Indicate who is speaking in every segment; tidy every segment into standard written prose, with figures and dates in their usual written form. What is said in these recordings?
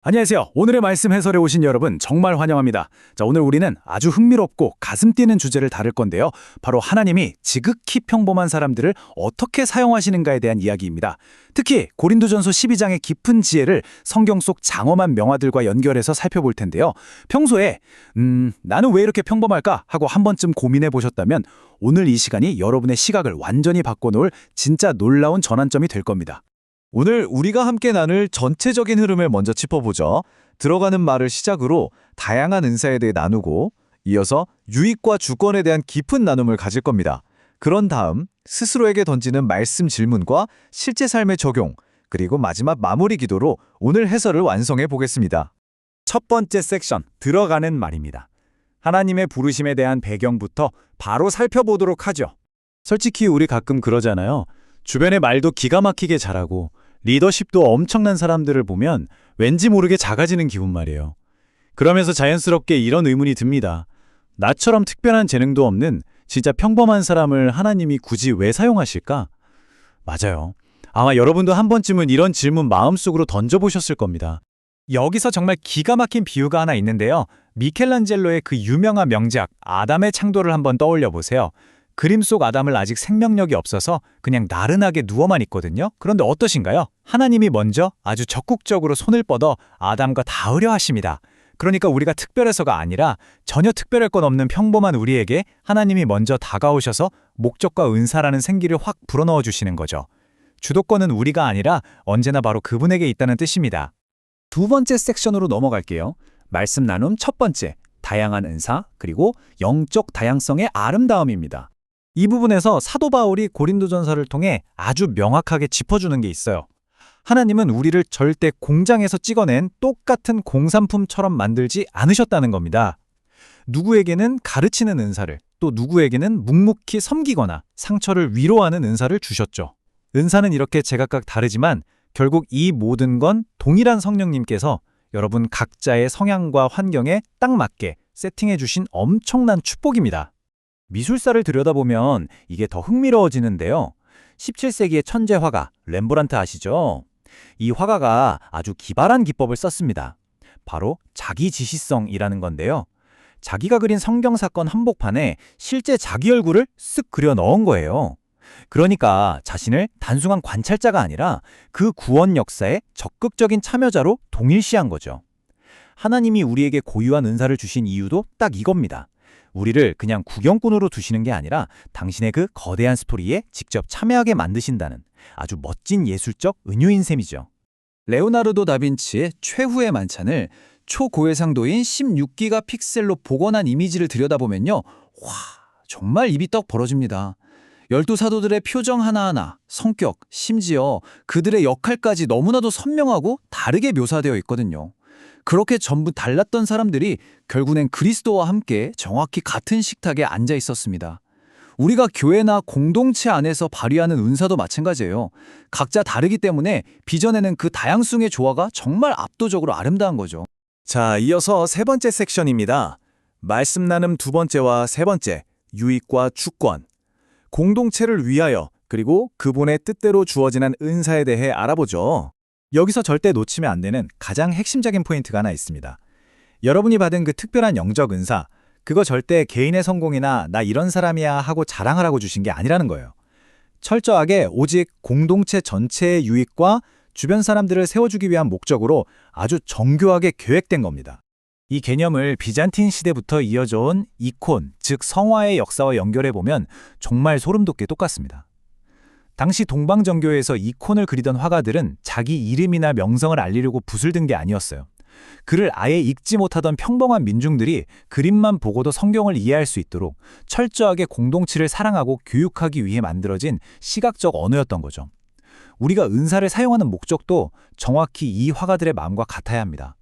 Speaker 1: 안녕하세요. 오늘의 말씀 해설에 오신 여러분 정말 환영합니다. 자, 오늘 우리는 아주 흥미롭고 가슴 뛰는 주제를 다룰 건데요. 바로 하나님이 지극히 평범한 사람들을 어떻게 사용하시는가에 대한 이야기입니다. 특히 고린도전서 12장의 깊은 지혜를 성경 속 장엄한 명화들과 연결해서 살펴볼 텐데요. 평소에 나는 왜 이렇게 평범할까 하고 한 번쯤 고민해 보셨다면 오늘 이 시간이 여러분의 시각을 완전히 바꿔놓을 진짜 놀라운 전환점이 될 겁니다.
Speaker 2: 오늘 우리가 함께 나눌 전체적인 흐름을 먼저 짚어보죠. 들어가는 말을 시작으로 다양한 은사에 대해 나누고 이어서 유익과 주권에 대한 깊은 나눔을 가질 겁니다. 그런 다음 스스로에게 던지는 말씀 질문과 실제 삶의 적용, 그리고 마지막 마무리 기도로 오늘 해설을 완성해 보겠습니다.
Speaker 1: 첫 번째 섹션, 들어가는 말입니다. 하나님의 부르심에 대한 배경부터 바로 살펴보도록 하죠. 솔직히 우리 가끔 그러잖아요. 주변의 말도 기가 막히게 잘하고 리더십도 엄청난 사람들을 보면 왠지 모르게 작아지는 기분 말이에요. 그러면서 자연스럽게 이런 의문이 듭니다. 나처럼 특별한 재능도 없는 진짜 평범한 사람을 하나님이 굳이 왜 사용하실까? 맞아요. 아마 여러분도 한 번쯤은 이런 질문 마음속으로 던져보셨을 겁니다. 여기서 정말 기가 막힌 비유가 하나 있는데요. 미켈란젤로의 그 유명한 명작 아담의 창조를 한번 떠올려 보세요. 그림 속 아담을 아직 생명력이 없어서 그냥 나른하게 누워만 있거든요. 그런데 어떠신가요? 하나님이 먼저 아주 적극적으로 손을 뻗어 아담과 닿으려 하십니다. 그러니까 우리가 특별해서가 아니라 전혀 특별할 건 없는 평범한 우리에게 하나님이 먼저 다가오셔서 목적과 은사라는 생기를 확 불어넣어 주시는 거죠. 주도권은 우리가 아니라 언제나 바로 그분에게 있다는 뜻입니다. 두 번째 섹션으로 넘어갈게요. 말씀 나눔 첫 번째, 다양한 은사, 그리고 영적 다양성의 아름다움입니다. 이 부분에서 사도 바울이 고린도전서를 통해 아주 명확하게 짚어주는 게 있어요. 하나님은 우리를 절대 공장에서 찍어낸 똑같은 공산품처럼 만들지 않으셨다는 겁니다. 누구에게는 가르치는 은사를, 또 누구에게는 묵묵히 섬기거나 상처를 위로하는 은사를 주셨죠. 은사는 이렇게 제각각 다르지만 결국 이 모든 건 동일한 성령님께서 여러분 각자의 성향과 환경에 딱 맞게 세팅해 주신 엄청난 축복입니다. 미술사를 들여다보면 이게 더 흥미로워지는데요. 17세기의 천재 화가 렘브란트 아시죠? 이 화가가 아주 기발한 기법을 썼습니다. 바로 자기지시성이라는 건데요. 자기가 그린 성경 사건 한복판에 실제 자기 얼굴을 쓱 그려 넣은 거예요. 그러니까 자신을 단순한 관찰자가 아니라 그 구원 역사의 적극적인 참여자로 동일시한 거죠. 하나님이 우리에게 고유한 은사를 주신 이유도 딱 이겁니다. 우리를 그냥 구경꾼으로 두시는 게 아니라 당신의 그 거대한 스토리에 직접 참여하게 만드신다는 아주 멋진 예술적 은유인 셈이죠. 레오나르도 다빈치의 최후의 만찬을 초고해상도인 16기가 픽셀로 복원한 이미지를 들여다보면요. 와, 정말 입이 떡 벌어집니다. 12사도들의 표정 하나하나, 성격, 심지어 그들의 역할까지 너무나도 선명하고 다르게 묘사되어 있거든요. 그렇게 전부 달랐던 사람들이 결국엔 그리스도와 함께 정확히 같은 식탁에 앉아 있었습니다. 우리가 교회나 공동체 안에서 발휘하는 은사도 마찬가지예요. 각자 다르기 때문에 빚어내는 그 다양성의 조화가 정말 압도적으로 아름다운 거죠. 자, 이어서 세 번째 섹션입니다. 말씀 나눔 두 번째와 세 번째, 유익과 주권. 공동체를 위하여 그리고 그분의 뜻대로 주어지는 은사에 대해 알아보죠. 여기서 절대 놓치면 안 되는 가장 핵심적인 포인트가 하나 있습니다. 여러분이 받은 그 특별한 영적 은사, 그거 절대 개인의 성공이나 나 이런 사람이야 하고 자랑하라고 주신 게 아니라는 거예요. 철저하게 오직 공동체 전체의 유익과 주변 사람들을 세워주기 위한 목적으로 아주 정교하게 계획된 겁니다. 이 개념을 비잔틴 시대부터 이어져 온 이콘, 즉 성화의 역사와 연결해보면 정말 소름 돋게 똑같습니다. 당시 동방정교회에서 이콘을 그리던 화가들은 자기 이름이나 명성을 알리려고 붓을 든 게 아니었어요. 글을 아예 읽지 못하던 평범한 민중들이 그림만 보고도 성경을 이해할 수 있도록 철저하게 공동체를 사랑하고 교육하기 위해 만들어진 시각적 언어였던 거죠. 우리가 은사를 사용하는 목적도 정확히 이 화가들의 마음과 같아야 합니다.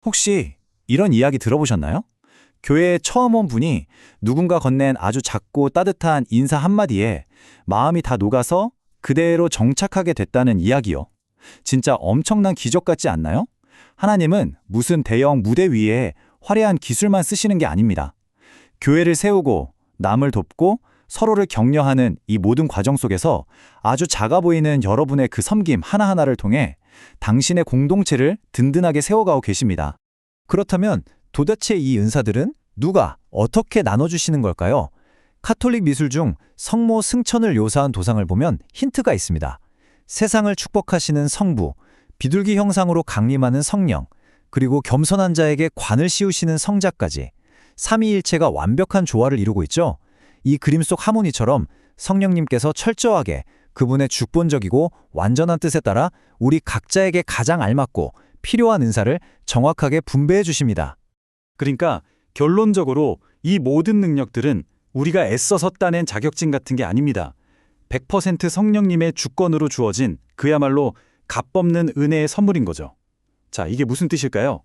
Speaker 1: 혹시 이런 이야기 들어보셨나요? 교회에 처음 온 분이 누군가 건넨 아주 작고 따뜻한 인사 한마디에 마음이 다 녹아서 그대로 정착하게 됐다는 이야기요. 진짜 엄청난 기적 같지 않나요? 하나님은 무슨 대형 무대 위에 화려한 기술만 쓰시는 게 아닙니다. 교회를 세우고 남을 돕고 서로를 격려하는 이 모든 과정 속에서 아주 작아 보이는 여러분의 그 섬김 하나하나를 통해 당신의 공동체를 든든하게 세워가고 계십니다. 그렇다면 도대체 이 은사들은 누가 어떻게 나눠주시는 걸까요? 카톨릭 미술 중 성모 승천을 묘사한 도상을 보면 힌트가 있습니다. 세상을 축복하시는 성부, 비둘기 형상으로 강림하는 성령, 그리고 겸손한 자에게 관을 씌우시는 성자까지 삼위일체가 완벽한 조화를 이루고 있죠. 이 그림 속 하모니처럼 성령님께서 철저하게 그분의 주권적이고 완전한 뜻에 따라 우리 각자에게 가장 알맞고 필요한 은사를 정확하게 분배해 주십니다. 그러니까 결론적으로 이 모든 능력들은 우리가 애써서 따낸 자격증 같은 게 아닙니다. 100% 성령님의 주권으로 주어진 그야말로 값없는 은혜의 선물인 거죠. 자, 이게 무슨 뜻일까요?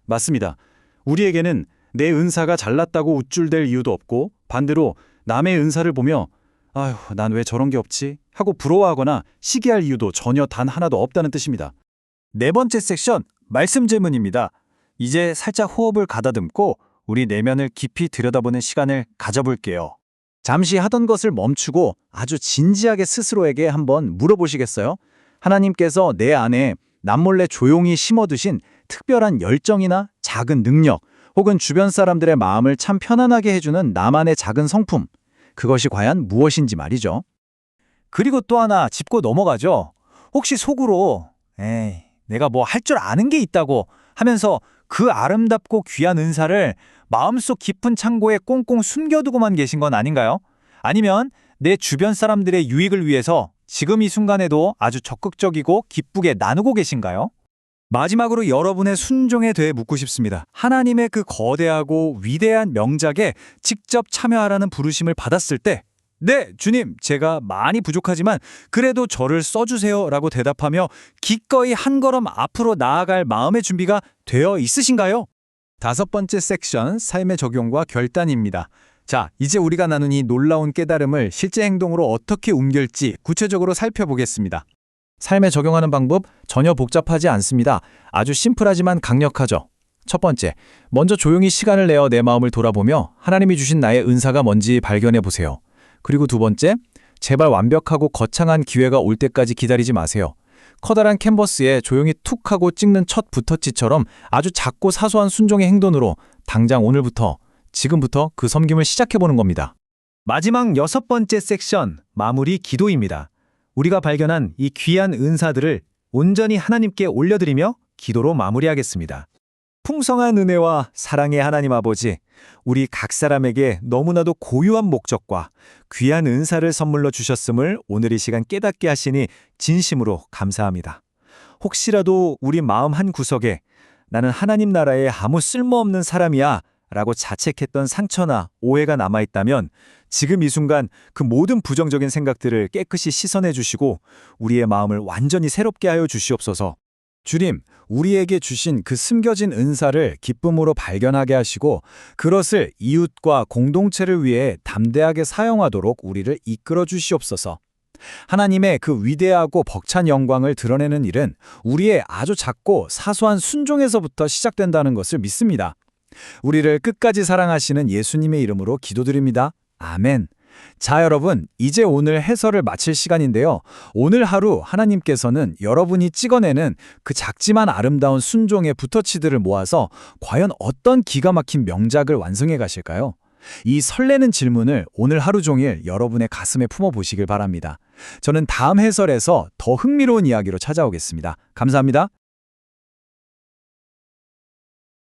Speaker 1: 맞습니다. 우리에게는 내 은사가 잘났다고 우쭐댈 이유도 없고 반대로 남의 은사를 보며 아휴, 난 왜 저런 게 없지? 하고 부러워하거나 시기할 이유도 전혀 단 하나도 없다는 뜻입니다.
Speaker 2: 네 번째 섹션, 말씀 질문입니다. 이제 살짝 호흡을 가다듬고 우리 내면을 깊이 들여다보는 시간을 가져볼게요. 잠시 하던 것을 멈추고 아주 진지하게 스스로에게 한번 물어보시겠어요? 하나님께서 내 안에 남몰래 조용히 심어두신 특별한 열정이나 작은 능력, 혹은 주변 사람들의 마음을 참 편안하게 해주는 나만의 작은 성품, 그것이 과연 무엇인지 말이죠.
Speaker 1: 그리고 또 하나 짚고 넘어가죠. 혹시 속으로 에이, 내가 뭐 할 줄 아는 게 있다고 하면서 그 아름답고 귀한 은사를 마음속 깊은 창고에 꽁꽁 숨겨두고만 계신 건 아닌가요? 아니면 내 주변 사람들의 유익을 위해서 지금 이 순간에도 아주 적극적이고 기쁘게 나누고 계신가요? 마지막으로 여러분의 순종에 대해 묻고 싶습니다. 하나님의 그 거대하고 위대한 명작에 직접 참여하라는 부르심을 받았을 때 네, 주님, 제가 많이 부족하지만 그래도 저를 써주세요 라고 대답하며 기꺼이 한 걸음 앞으로 나아갈 마음의 준비가 되어 있으신가요? 다섯 번째 섹션, 삶의 적용과 결단입니다. 자, 이제 우리가 나눈 이 놀라운 깨달음을 실제 행동으로 어떻게 옮길지 구체적으로 살펴보겠습니다. 삶에 적용하는 방법 전혀 복잡하지 않습니다. 아주 심플하지만 강력하죠. 첫 번째, 먼저 조용히 시간을 내어 내 마음을 돌아보며 하나님이 주신 나의 은사가 뭔지 발견해 보세요. 그리고 두 번째, 제발 완벽하고 거창한 기회가 올 때까지 기다리지 마세요. 커다란 캔버스에 조용히 툭 하고 찍는 첫 붓터치처럼 아주 작고 사소한 순종의 행동으로 당장 오늘부터, 지금부터 그 섬김을 시작해보는 겁니다. 마지막 여섯 번째 섹션, 마무리 기도입니다. 우리가 발견한 이 귀한 은사들을 온전히 하나님께 올려드리며 기도로 마무리하겠습니다. 풍성한 은혜와 사랑의 하나님 아버지, 우리 각 사람에게 너무나도 고유한 목적과 귀한 은사를 선물로 주셨음을 오늘 이 시간 깨닫게 하시니 진심으로 감사합니다. 혹시라도 우리 마음 한 구석에 나는 하나님 나라에 아무 쓸모없는 사람이야 라고 자책했던 상처나 오해가 남아있다면 지금 이 순간 그 모든 부정적인 생각들을 깨끗이 씻어내 주시고 우리의 마음을 완전히 새롭게 하여 주시옵소서. 주님, 우리에게 주신 그 숨겨진 은사를 기쁨으로 발견하게 하시고 그것을 이웃과 공동체를 위해 담대하게 사용하도록 우리를 이끌어 주시옵소서. 하나님의 그 위대하고 벅찬 영광을 드러내는 일은 우리의 아주 작고 사소한 순종에서부터 시작된다는 것을 믿습니다. 우리를 끝까지 사랑하시는 예수님의 이름으로 기도드립니다. 아멘. 자, 여러분, 이제 오늘 해설을 마칠 시간인데요. 오늘 하루 하나님께서는 여러분이 찍어내는 그 작지만 아름다운 순종의 붓터치들을 모아서 과연 어떤 기가 막힌 명작을 완성해 가실까요? 이 설레는 질문을 오늘 하루 종일 여러분의 가슴에 품어보시길 바랍니다. 저는 다음 해설에서 더 흥미로운 이야기로 찾아오겠습니다. 감사합니다.